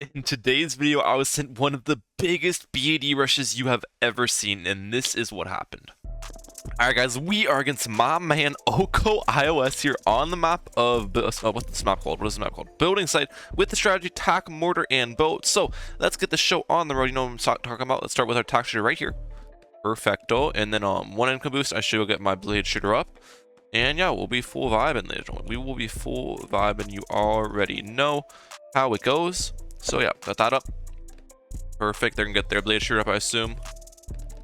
In today's video, I was sent one of the biggest BAD rushes you have ever seen, and this is what happened. Alright guys, we are against my man Oko iOS here on the map of, what's this map called? What is this map called? Building site with the strategy Tack, mortar, and boat. So, let's get the show on the road. You know what I'm talking about. Let's start with our Tack shooter right here. Perfecto. And then one income boost, I should get my blade shooter up. And yeah, we'll be full vibing, ladies and gentlemen. We will be full vibing. You already know how it goes. So yeah, got that up. Perfect. They're gonna get their blade shooter up, I assume.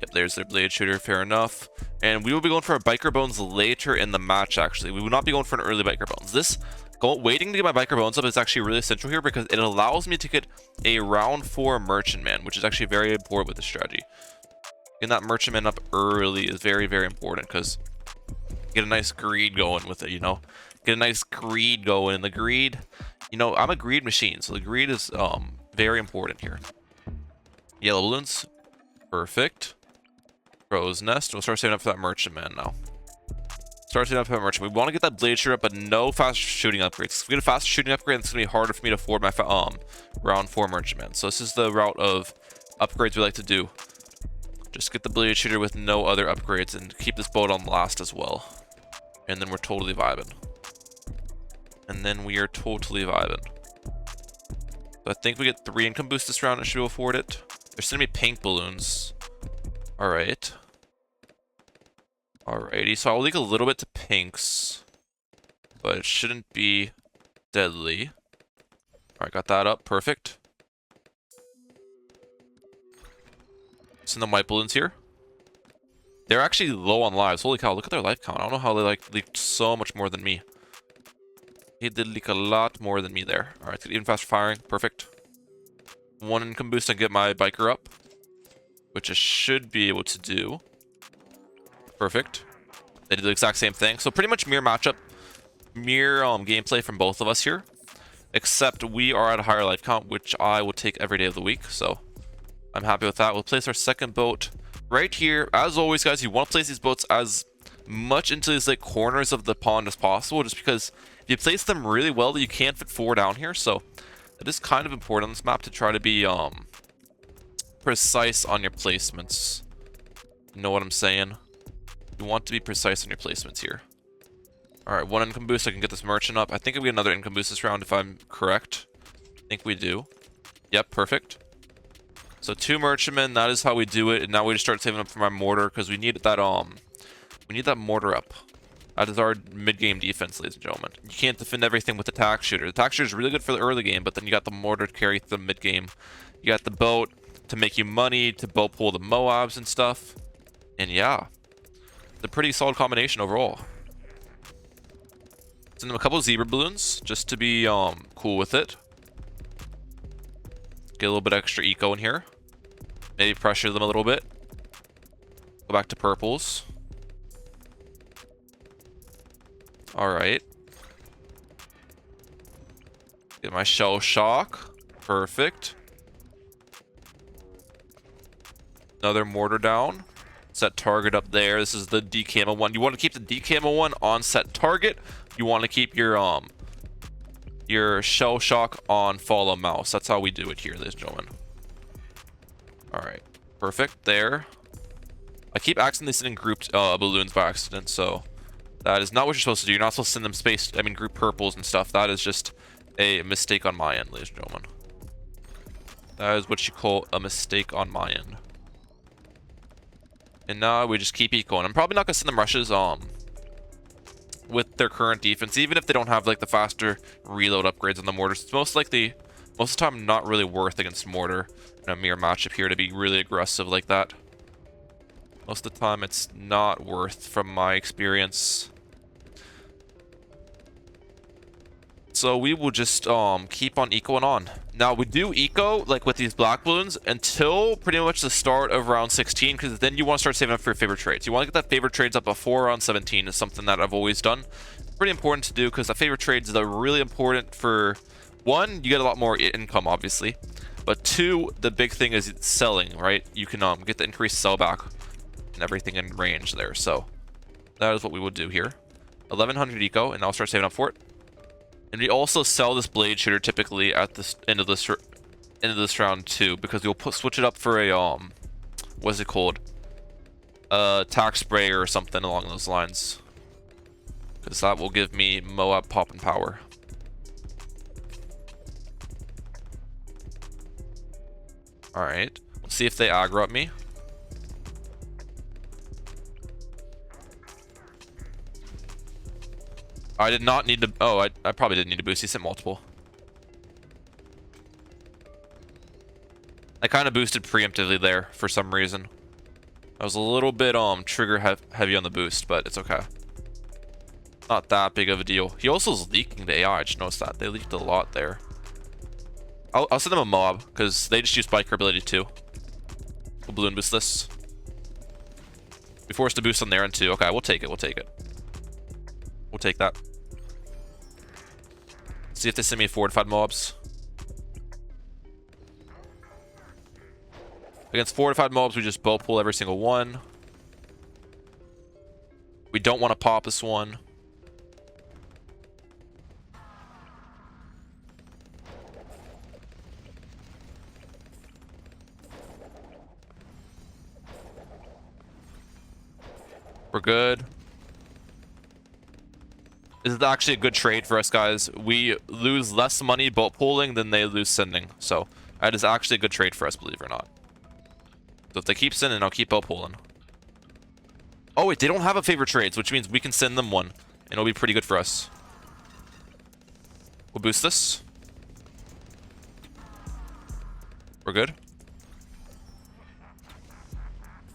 Yep, there's their blade shooter. Fair enough. And we will be going for a biker bones later in the match. Actually, we will not be going for an early biker bones. Waiting to get my biker bones up is actually really essential here because it allows me to get a round 4 merchantman, which is actually very important with this strategy. Getting that merchantman up early is very, very important because get a nice greed going with it. You know, get a nice greed going. And the greed, you know, I'm a greed machine, so the greed is very important here. Yellow balloons, perfect. Crow's nest. We'll start saving up for that merchantman now. Start saving up for that merchant. We want to get that blade shooter up, but no fast shooting upgrades. If we get a fast shooting upgrade, it's gonna be harder for me to afford my round 4 merchantman. So this is the route of upgrades we like to do. Just get the blade shooter with no other upgrades and keep this boat on last as well. And then we're totally vibing. And then we are totally vibing. So I think we get 3 income boosts this round. It should afford it. There's gonna be pink balloons. Alright. Alrighty, so I'll leak a little bit to pinks. But it shouldn't be deadly. Alright, got that up. Perfect. Send them white balloons here. They're actually low on lives. Holy cow, look at their life count. I don't know how they leaked so much more than me. He did leak a lot more than me there. Alright, even faster firing. Perfect. 1 income boost and get my biker up, which I should be able to do. Perfect. They did the exact same thing. So pretty much mirror matchup, mirror gameplay from both of us here. Except we are at a higher life count, which I will take every day of the week. So I'm happy with that. We'll place our second boat right here. As always, guys, you want to place these boats as much into these like corners of the pond as possible, just because if you place them really well, you can't fit 4 down here. So it is kind of important on this map to try to be precise on your placements. You know what I'm saying? You want to be precise on your placements here. Alright, 1 income boost. I can get this merchant up. I think we get another income boost this round if I'm correct. I think we do. Yep, perfect. So 2 merchantmen, that is how we do it. And now we just start saving up for my mortar because we need that mortar up. That is our mid-game defense, ladies and gentlemen. You can't defend everything with the tack shooter. The tack shooter is really good for the early game, but then you got the mortar to carry the mid-game. You got the boat to make you money, to boat pull the Moabs and stuff. And yeah, it's a pretty solid combination overall. Send them a couple of zebra balloons just to be cool with it. Get a little bit extra eco in here. Maybe pressure them a little bit. Go back to purples. Alright. Get my shell shock. Perfect. Another mortar down. Set target up there. This is the D-camo one. You want to keep the D-camo one on set target. You want to keep your shell shock on follow mouse. That's how we do it here, ladies and gentlemen. Alright. Perfect. There. I keep accidentally sending grouped balloons by accident, so that is not what you're supposed to do. You're not supposed to send them group purples and stuff. That is just a mistake on my end, ladies and gentlemen. That is what you call a mistake on my end. And now we just keep ecoing. I'm probably not going to send them rushes with their current defense, even if they don't have like the faster reload upgrades on the mortars. It's most of the time not really worth against mortar in a mirror matchup here to be really aggressive like that. Most of the time it's not worth from my experience. So we will just keep on ecoing on. Now we do eco like with these black balloons until pretty much the start of round 16, because then you want to start saving up for your favorite trades. You want to get that favorite trades up before round 17 is something that I've always done. Pretty important to do because the favorite trades are really important for, 1, you get a lot more income obviously, but 2, the big thing is selling, right? You can get the increased sell back and everything in range there. So that is what we would do here. 1100 eco, and I'll start saving up for it. And we also sell this blade shooter typically at the end of this into this round too, because we'll switch it up for a what's it called? Tack sprayer or something along those lines. Because that will give me Moab pop and power. Alright. Let's see if they aggro at me. I did not need to... Oh, I probably didn't need to boost. He sent multiple. I kind of boosted preemptively there for some reason. I was a little bit trigger heavy on the boost, but it's okay. Not that big of a deal. He also is leaking the AI. I just noticed that. They leaked a lot there. I'll send them a mob, because they just use biker ability too. We'll balloon boost this. We forced a boost on their end too. Okay, we'll take it. We'll take it. We'll take that. See if they send me fortified mobs. Against fortified mobs, we just bow pull every single one. We don't want to pop this one. We're good. This is actually a good trade for us, guys. We lose less money boat pulling than they lose sending. So that is actually a good trade for us, believe it or not. So if they keep sending, I'll keep boat pulling. Oh wait, they don't have a favorite trades, which means we can send them one, and it'll be pretty good for us. We'll boost this. We're good.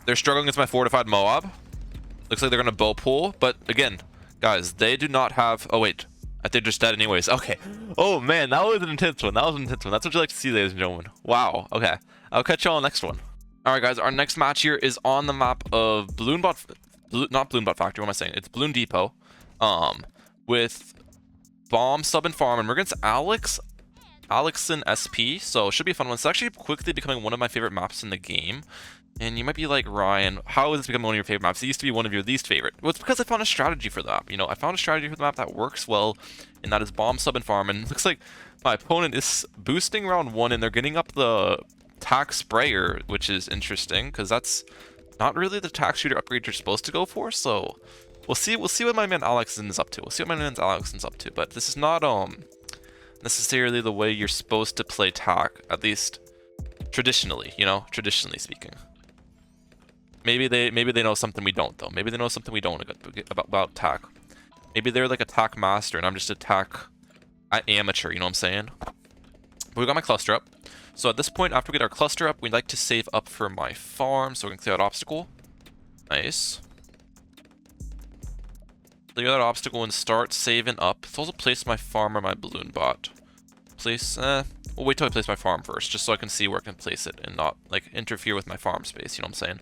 They're struggling against my fortified Moab. Looks like they're gonna bow pull, but again, guys, they do not have... Oh wait, I think they're just dead anyways. Okay. Oh man, that was an intense one. That was an intense one. That's what you like to see, ladies and gentlemen. Wow. Okay. I'll catch you all on the next one. All right, guys. Our next match here is on the map of not Bloonbot Factory. What am I saying? It's Bloon Depot. With Bomb, Sub, and Farm, and we're against Alex and SP. So it should be a fun one. It's actually quickly becoming one of my favorite maps in the game. And you might be like, Ryan, how is this becoming one of your favorite maps? It used to be one of your least favorite. Well, it's because I found a strategy for the map. You know, I found a strategy for the map that works well, and that is Bomb, Sub, and Farm. And it looks like my opponent is boosting round 1, and they're getting up the Tack sprayer, which is interesting, because that's not really the Tack shooter upgrade you're supposed to go for. So we'll see what my man Alex is up to. We'll see what my man Alex is up to. But this is not necessarily the way you're supposed to play Tack, at least traditionally, you know, traditionally speaking. Maybe they know something we don't, though. Maybe they know something we don't about Tack. Maybe they're like a Tack master, and I'm just a Tack amateur, you know what I'm saying? But we got my cluster up. So at this point, after we get our cluster up, we'd like to save up for my farm, so we can clear that obstacle. Nice. Clear that obstacle and start saving up. Let's also place my farm or my balloon bot. Place, we'll wait till I place my farm first, just so I can see where I can place it and not, like, interfere with my farm space, you know what I'm saying?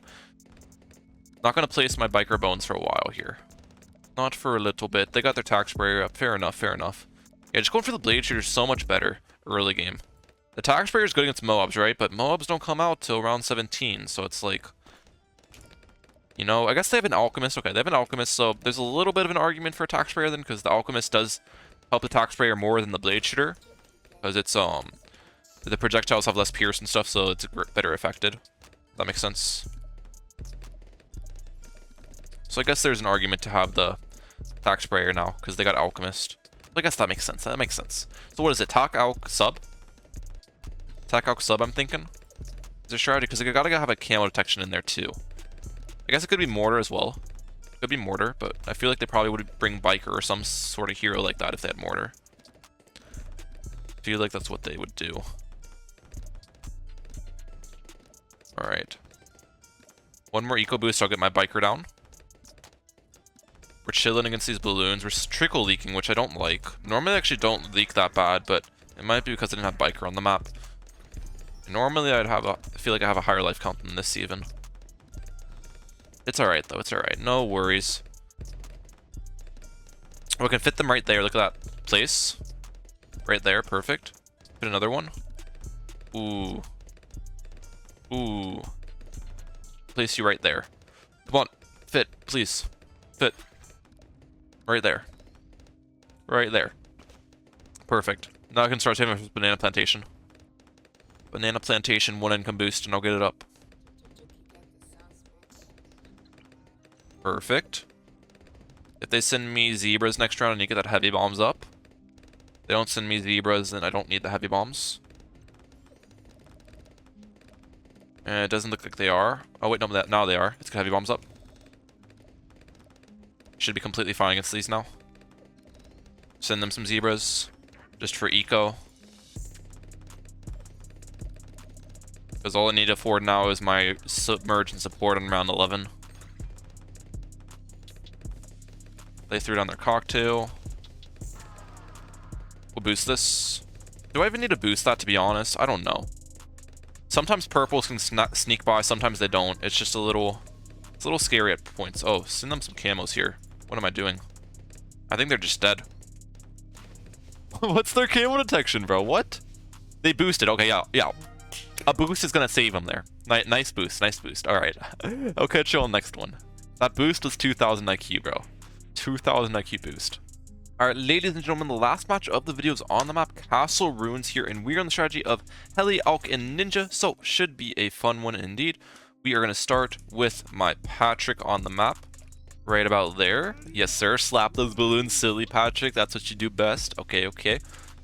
Not gonna place my biker bones for a while here. Not for a little bit. They got their Tack sprayer up. Fair enough, fair enough. Yeah, just going for the blade shooter is so much better early game. The Tack sprayer is good against Moabs, right? But Moabs don't come out till round 17, so it's like... You know, I guess they have an Alchemist. Okay, they have an Alchemist, so there's a little bit of an argument for a Tack sprayer then, because the Alchemist does help the Tack sprayer more than the blade shooter. Because it's, the projectiles have less pierce and stuff, so it's better affected. That makes sense. So I guess there's an argument to have the Tack sprayer now, because they got Alchemist. I guess that makes sense. That makes sense. So what is it? Tack Alch Sub? Tack Alch Sub, I'm thinking. Is there strategy? Because they gotta have a camo detection in there too. I guess it could be mortar as well. It could be mortar, but I feel like they probably would bring biker or some sort of hero like that if they had mortar. I feel like that's what they would do. Alright. One more eco boost, I'll get my biker down. We're chilling against these balloons. We're trickle leaking, which I don't like. Normally I actually don't leak that bad, but it might be because I didn't have biker on the map. Normally I feel like I have a higher life count than this even. It's alright though, it's alright. No worries. We can fit them right there. Look at that place. Right there, perfect. Fit another one. Ooh. Ooh. Place you right there. Come on, fit, please. Fit. Right there. Right there. Perfect. Now I can start saving for this banana plantation. Banana plantation, 1 income boost, and I'll get it up. Perfect. If they send me zebras next round, I need to get that heavy bombs up. If they don't send me zebras, then I don't need the heavy bombs. And it doesn't look like they are. Oh wait, no, now they are. Let's get heavy bombs up. Should be completely fine against these now. Send them some zebras, just for eco. Because all I need to afford now is my submerge and support on round 11. They threw down their cocktail. We'll boost this. Do I even need to boost that, to be honest? I don't know. Sometimes purples can sneak by, sometimes they don't. It's just a little scary at points. Oh, send them some camos here. What am I doing? I think they're just dead. What's their camo detection, bro? What? They boosted. Okay, yeah. A boost is gonna save them there. Nice boost, nice boost. All right. I'll catch you on the next one. That boost was 2,000 IQ, bro. 2,000 IQ boost. Alright, ladies and gentlemen, the last match of the video is on the map Castle Ruins here, and we're on the strategy of Heli, Alch, and Ninja, so should be a fun one indeed. We are going to start with my Patrick on the map, right about there. Yes, sir, slap those balloons, silly Patrick, that's what you do best. Okay, okay.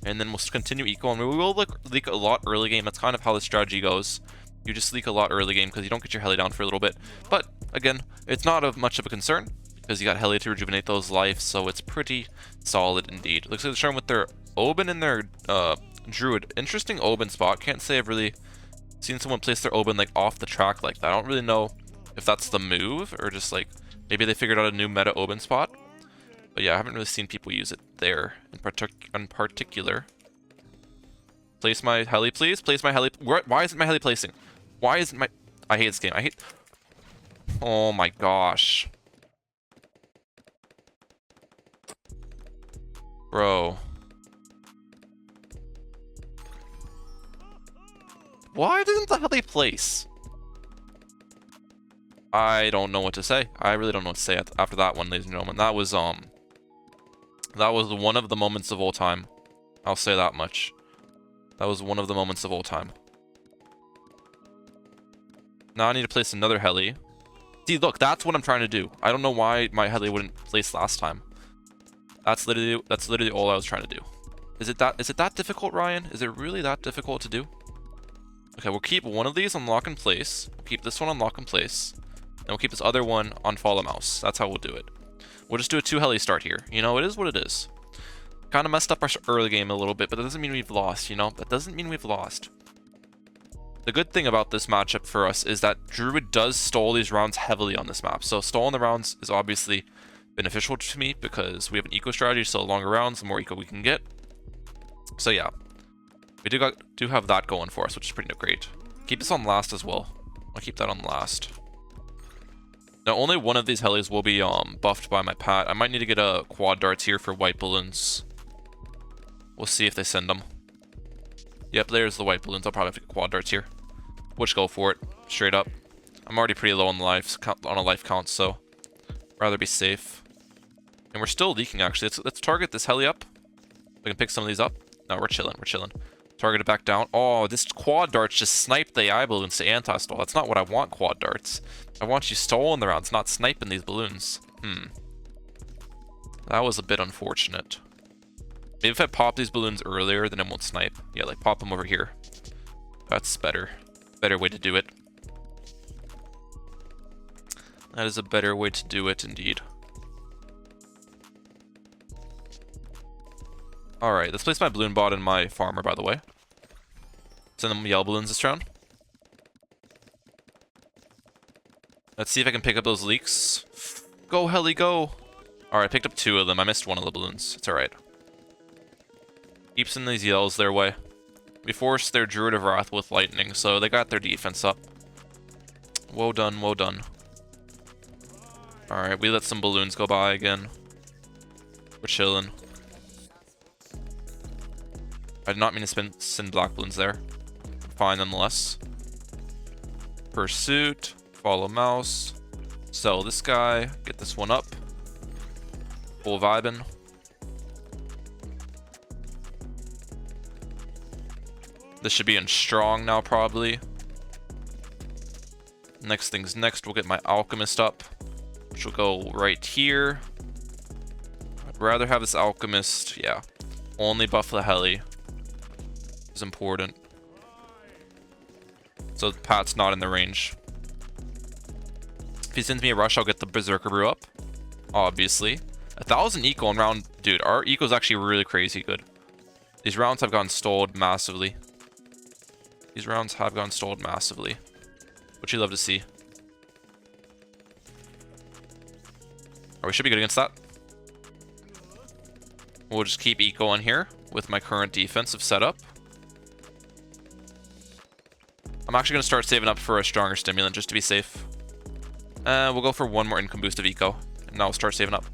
And then we'll continue eco, and we will leak a lot early game. That's kind of how the strategy goes. You just leak a lot early game because you don't get your Heli down for a little bit. But, again, it's not much of a concern, because you got Heli to rejuvenate those life, so it's pretty solid indeed. Looks like they're starting with their Oben and their Druid. Interesting Oben spot. Can't say I've really seen someone place their Oben like off the track like that. I don't really know if that's the move or just like maybe they figured out a new meta Oben spot. But yeah, I haven't really seen people use it there in particular. Place my Heli, please. Place my Heli. Why isn't my Heli placing? Why isn't my... I hate this game. I hate... Oh my gosh. Bro. Why doesn't the Heli place? I don't know what to say. I really don't know what to say after that one, ladies and gentlemen. That was one of the moments of all time. I'll say that much. That was one of the moments of all time. Now I need to place another Heli. See, look, that's what I'm trying to do. I don't know why my Heli wouldn't place last time. That's literally all I was trying to do. Is it that difficult, Ryan? Is it really that difficult to do? Okay, we'll keep one of these on lock in place. We'll keep this one on lock in place. And we'll keep this other one on follow mouse. That's how we'll do it. We'll just do a 2 Heli start here. You know, it is what it is. Kind of messed up our early game a little bit, but that doesn't mean we've lost, you know? That doesn't mean we've lost. The good thing about this matchup for us is that Druid does stall these rounds heavily on this map. So stalling the rounds is obviously beneficial to me because we have an eco strategy, so longer rounds, the more eco we can get. So yeah, we do have that going for us, which is pretty great. Keep this on last as well. I'll keep that on last. Now only one of these Helis will be buffed by my Pat. I might need to get a quad darts here for white balloons. We'll see if they send them. Yep, there's the white balloons. I'll probably have to get quad darts here. We'll just go for it, straight up. I'm already pretty low on a life count, so rather be safe. And we're still leaking, actually. Let's target this Heli up. We can pick some of these up. No, we're chilling. We're chilling. Target it back down. Oh, this quad darts just sniped the AI balloons to anti-stall. That's not what I want, quad darts. I want you stalling the rounds, not sniping these balloons. That was a bit unfortunate. Maybe if I pop these balloons earlier, then it won't snipe. Yeah, like pop them over here. That's better. Better way to do it. That is a better way to do it, indeed. Alright, let's place my balloon bot and my farmer, by the way. Send them yellow balloons this round. Let's see if I can pick up those leaks. Go, Heli, go! Alright, I picked up 2 of them. I missed one of the balloons. It's alright. Keep sending these yells their way. We forced their Druid of Wrath with lightning, so they got their defense up. Well done, well done. Alright, we let some balloons go by again. We're chilling. I did not mean to send black balloons there. Fine nonetheless. Pursuit. Follow mouse. Sell this guy. Get this one up. Full vibin'. This should be in strong now, probably. Next thing's next, we'll get my Alchemist up, which will go right here. I'd rather have this Alchemist, yeah. Only buff the Heli is important. So Pat's not in the range. If he sends me a rush, I'll get the Berserker Brew up, obviously. 1,000 eco in round, dude, our eco is actually really crazy good. These rounds have gone stalled massively. These rounds have gone stalled massively. Which you love to see. Or we should be good against that. We'll just keep eco in here with my current defensive setup. I'm actually going to start saving up for a stronger stimulant just to be safe. We'll go for one more income boost of eco. And now I'll start saving up.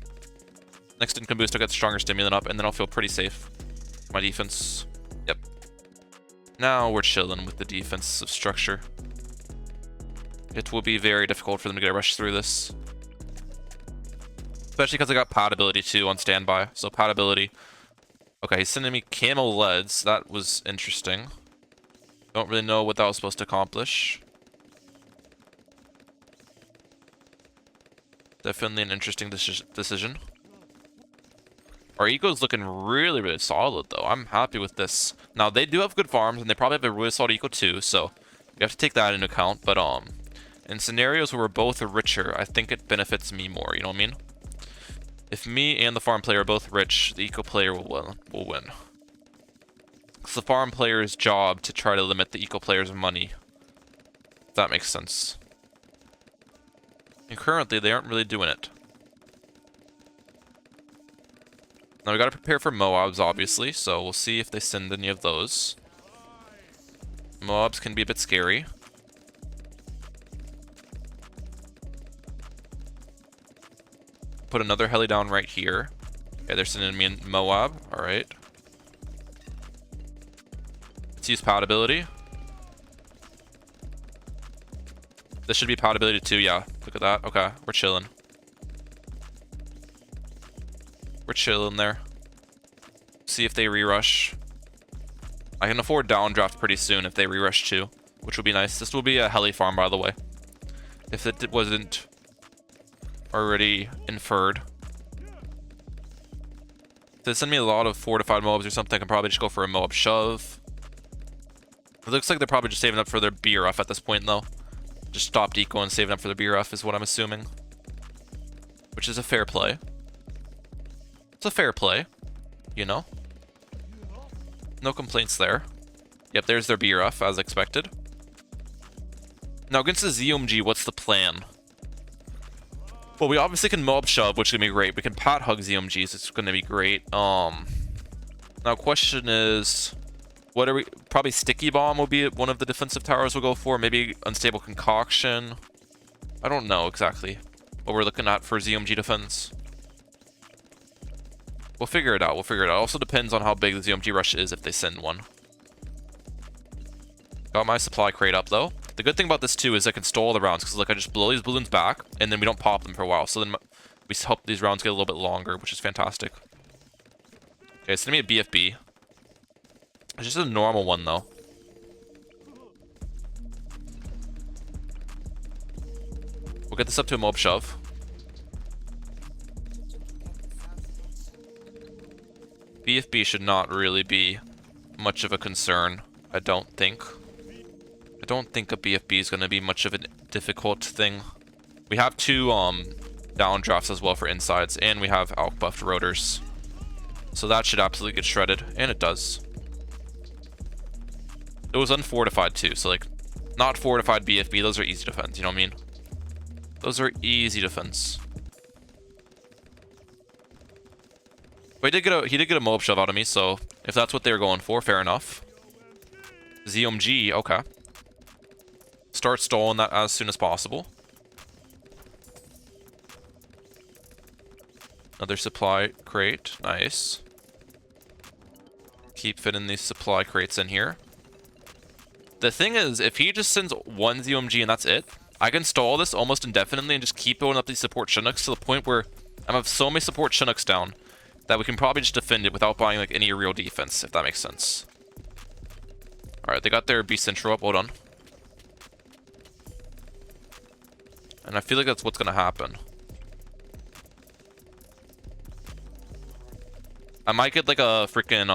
Next income boost, I'll get stronger stimulant up, and then I'll feel pretty safe. My defense. Yep. Now we're chilling with the defensive structure. It will be very difficult for them to get a rush through this. Especially because I got pad ability too on standby. So pad ability. Okay, he's sending me camo leads. That was interesting. Don't really know what that was supposed to accomplish. Definitely an interesting decision. Our eco's looking really, really solid though. I'm happy with this. Now they do have good farms and they probably have a really solid eco too. So you have to take that into account. But in scenarios where we're both richer, I think it benefits me more, you know what I mean? If me and the farm player are both rich, the eco player will win. It's the farm player's job to try to limit the eco player's money. If that makes sense. And currently, they aren't really doing it. Now we gotta prepare for Moabs, obviously, so we'll see if they send any of those. Moabs can be a bit scary. Put another heli down right here. Okay, they're sending me in Moab. Alright. Let's use pad ability. This should be pad ability too, yeah. Look at that. Okay, we're chilling. We're chilling there. See if they re-rush. I can afford downdraft pretty soon if they re-rush too, which will be nice. This will be a heli farm, by the way. If it wasn't already inferred. If they send me a lot of fortified Moabs or something, I can probably just go for a Moab shove. It looks like they're probably just saving up for their BRF at this point, though. Just stopped eco and saving up for the BRF is what I'm assuming. Which is a fair play. It's a fair play, you know? No complaints there. Yep, there's their BRF, as expected. Now, against the ZOMG, what's the plan? Well, we obviously can mob shove, which is going to be great. We can pat hug ZOMGs, it's going to be great. Now, question is... What are we... Probably Sticky Bomb will be one of the defensive towers we'll go for. Maybe Unstable Concoction. I don't know exactly what we're looking at for ZOMG defense. We'll figure it out. We'll figure it out. Also depends on how big the ZOMG rush is if they send one. Got my supply crate up, though. The good thing about this, too, is I can stall the rounds. Because, look, I just blow these balloons back, and then we don't pop them for a while. So then we help these rounds get a little bit longer, which is fantastic. Okay, send me a BFB. It's just a normal one, though. We'll get this up to a mob shove. BFB should not really be much of a concern, I don't think. I don't think a BFB is going to be much of a difficult thing. We have two downdrafts as well for insides, and we have alk buffed rotors. So that should absolutely get shredded, and it does. It was unfortified too, so like, not fortified BFB, those are easy defense, you know what I mean? Those are easy defense. But he did get a mob shove out of me, so if that's what they were going for, fair enough. ZOMG, okay. Start stalling that as soon as possible. Another supply crate, nice. Keep fitting these supply crates in here. The thing is, if he just sends one ZOMG and that's it, I can stall this almost indefinitely and just keep building up these support Chinooks to the point where I have so many support Chinooks down that we can probably just defend it without buying like any real defense, if that makes sense. Alright, they got their beast intro up. Hold on. And I feel like that's what's gonna happen. I might get like a freaking,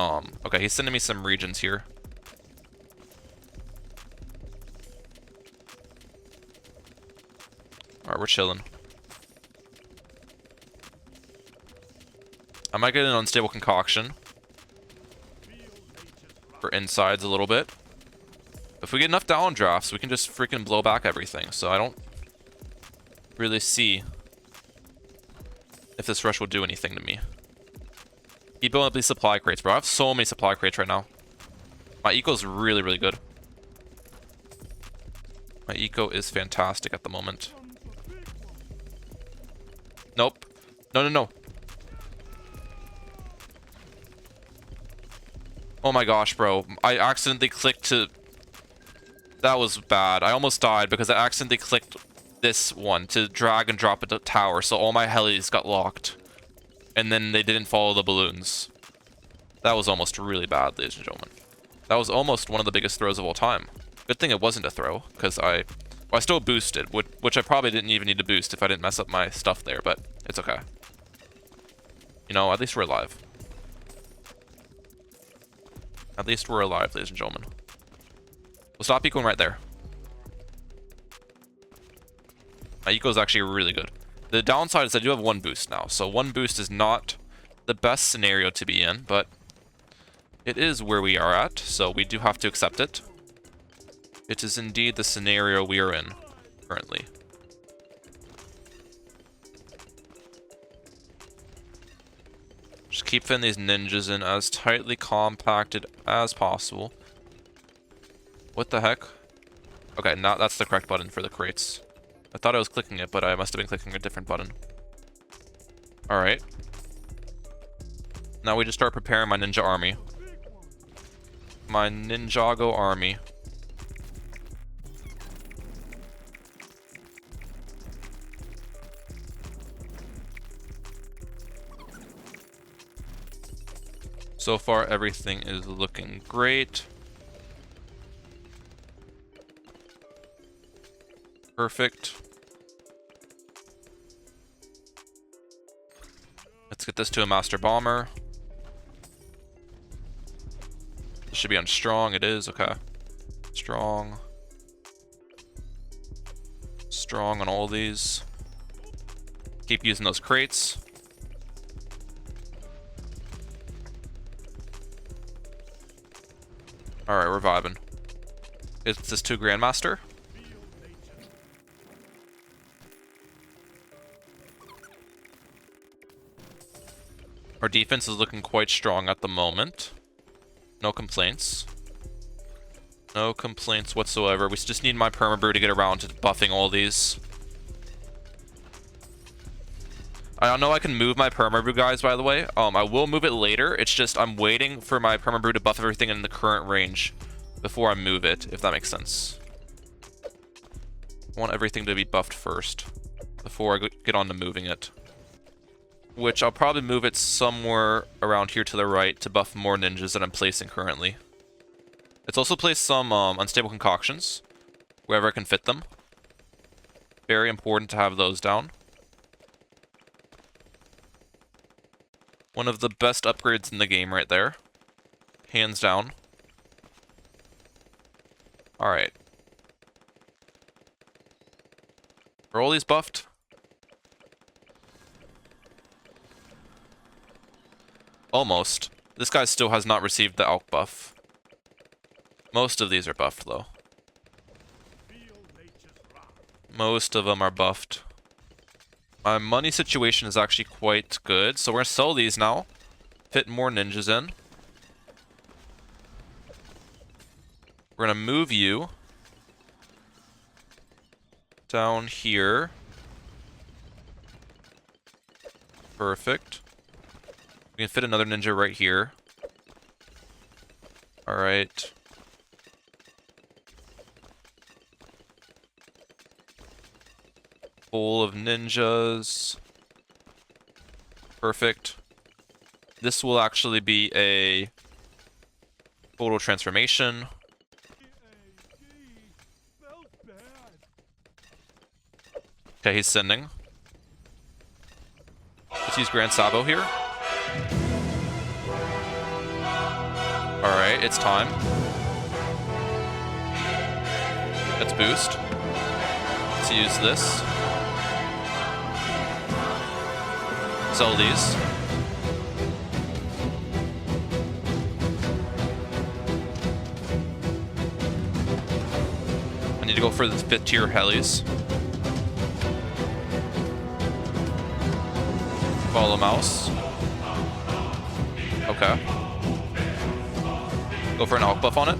okay, he's sending me some regions here. Alright, we're chilling. I might get an unstable concoction. For insides a little bit. If we get enough downdrafts, we can just freaking blow back everything. So I don't really see if this rush will do anything to me. Keep building up these supply crates, bro. I have so many supply crates right now. My eco is really, really good. My eco is fantastic at the moment. Nope. No, no, no. Oh my gosh, bro. I accidentally clicked to... That was bad. I almost died because I accidentally clicked this one to drag and drop a tower, so all my helis got locked. And then they didn't follow the balloons. That was almost really bad, ladies and gentlemen. That was almost one of the biggest throws of all time. Good thing it wasn't a throw, because I still boosted, which I probably didn't even need to boost if I didn't mess up my stuff there, but it's okay. You know, at least we're alive. At least we're alive, ladies and gentlemen. We'll stop ecoing right there. My eco is actually really good. The downside is I do have one boost now, so one boost is not the best scenario to be in, but it is where we are at, so we do have to accept it. It is indeed the scenario we are in currently. Just keep fitting these ninjas in as tightly compacted as possible. What the heck? Okay, now that's the correct button for the crates. I thought I was clicking it, but I must have been clicking a different button. Alright. Now we just start preparing my ninja army. My Ninjago army. So far, everything is looking great. Perfect. Let's get this to a master bomber. This should be on strong. It is. Okay. Strong. Strong on all these. Keep using those crates. Alright, we're vibing. Is this 2 Grandmaster? Our defense is looking quite strong at the moment. No complaints. No complaints whatsoever. We just need my perma-brew to get around to buffing all these. I don't know I can move my perma-brew, guys, by the way. I will move it later. It's just I'm waiting for my perma-brew to buff everything in the current range before I move it, if that makes sense. I want everything to be buffed first before I get on to moving it. Which I'll probably move it somewhere around here to the right to buff more ninjas that I'm placing currently. It's also placed some unstable concoctions wherever I can fit them. Very important to have those down. One of the best upgrades in the game right there. Hands down. Alright. Are all these buffed? Almost. This guy still has not received the Alch buff. Most of these are buffed, though. Most of them are buffed. My money situation is actually quite good, so we're gonna sell these now. Fit more ninjas in. We're gonna move you down here. Perfect. We can fit another ninja right here. Alright. Full of ninjas. Perfect. This will actually be a total transformation. Okay, he's sending. Let's use Grand Sabo here. Alright, it's time. Let's boost. Let's use this. Sell these. I need to go for the 5th tier helis. Follow mouse. Okay. Go for an alk buff on it.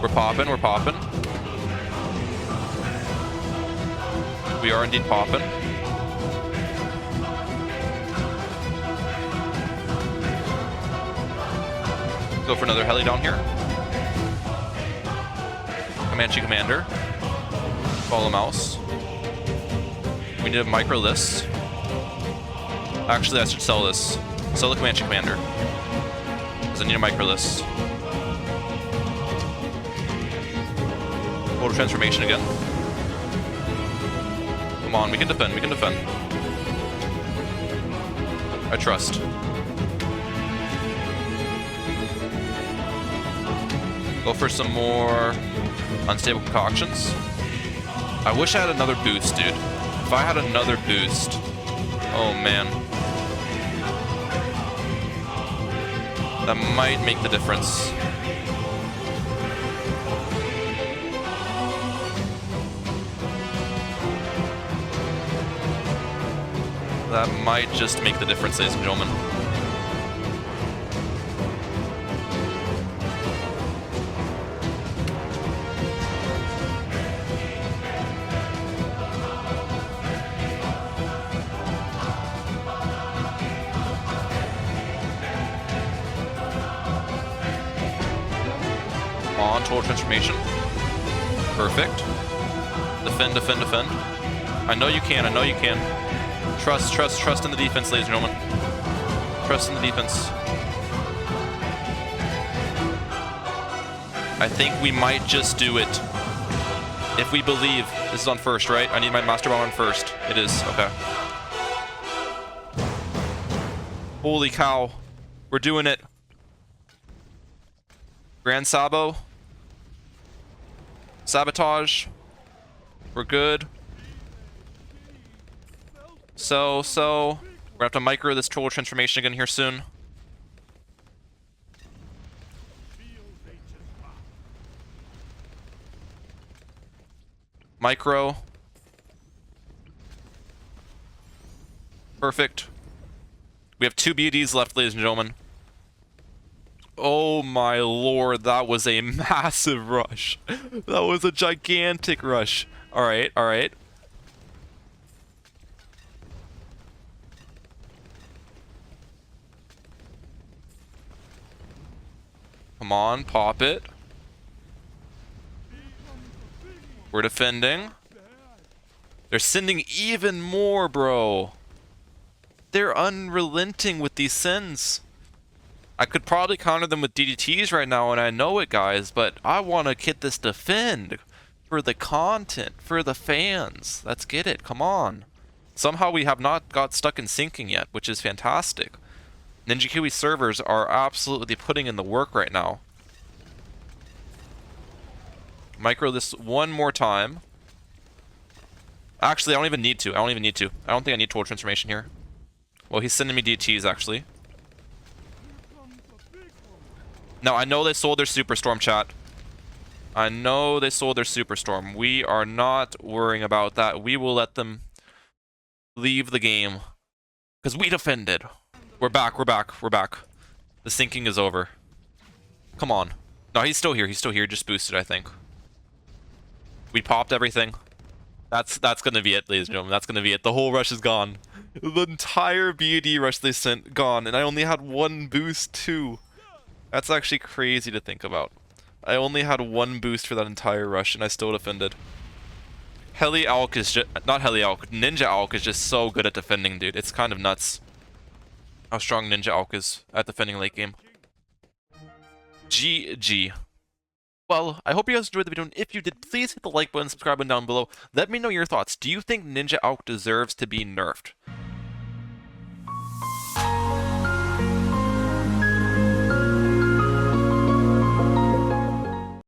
We're popping, we're popping. We are indeed popping. Go for another heli down here. Comanche Commander. Follow mouse. We need a micro this. Actually, I should sell this. Sell the Comanche Commander. Because I need a micro list. Total transformation again. Come on, we can defend, we can defend. I trust. Go for some more unstable concoctions. I wish I had another boost, dude. If I had another boost. Oh, man. That might make the difference. That might just make the difference, ladies and gentlemen. On, total transformation. Perfect. Defend, defend, defend. I know you can, I know you can. Trust, trust, trust in the defense, ladies and gentlemen. Trust in the defense. I think we might just do it. If we believe. This is on first, right? I need my Master Bomb on first. It is, okay. Holy cow. We're doing it. Grand Sabo. Sabotage. We're good. So, we're gonna have to micro this total transformation again here soon. Micro. Perfect. We have 2 BDs left, ladies and gentlemen. Oh my lord, that was a massive rush. That was a gigantic rush. Alright, alright. Come on, pop it. We're defending. They're sending even more, bro. They're unrelenting with these sends. I could probably counter them with DDTs right now, and I know it, guys, but I want to get this defend. For the content, for the fans. Let's get it, come on. Somehow we have not got stuck in sinking yet, which is fantastic. Ninja Kiwi servers are absolutely putting in the work right now. Micro this one more time. Actually, I don't even need to. I don't think I need total transformation here. Well, he's sending me DTs, actually. Now, I know they sold their Superstorm, chat. I know they sold their Superstorm. We are not worrying about that. We will let them leave the game. Because we defended. We're back, we're back, we're back. The sinking is over. Come on. No, he's still here, just boosted, I think. We popped everything. That's gonna be it, ladies and gentlemen. That's gonna be it. The whole rush is gone. The entire BD rush they sent, gone. And I only had 1 boost, too. That's actually crazy to think about. I only had 1 boost for that entire rush, and I still defended. Heli Alk is just... Not Heli Alk. Ninja Alk is just so good at defending, dude. It's kind of nuts how strong Ninja Alk is at defending late game. GG. Well, I hope you guys enjoyed the video, and if you did, please hit the like button, subscribe button down below. Let me know your thoughts. Do you think Ninja Alch deserves to be nerfed?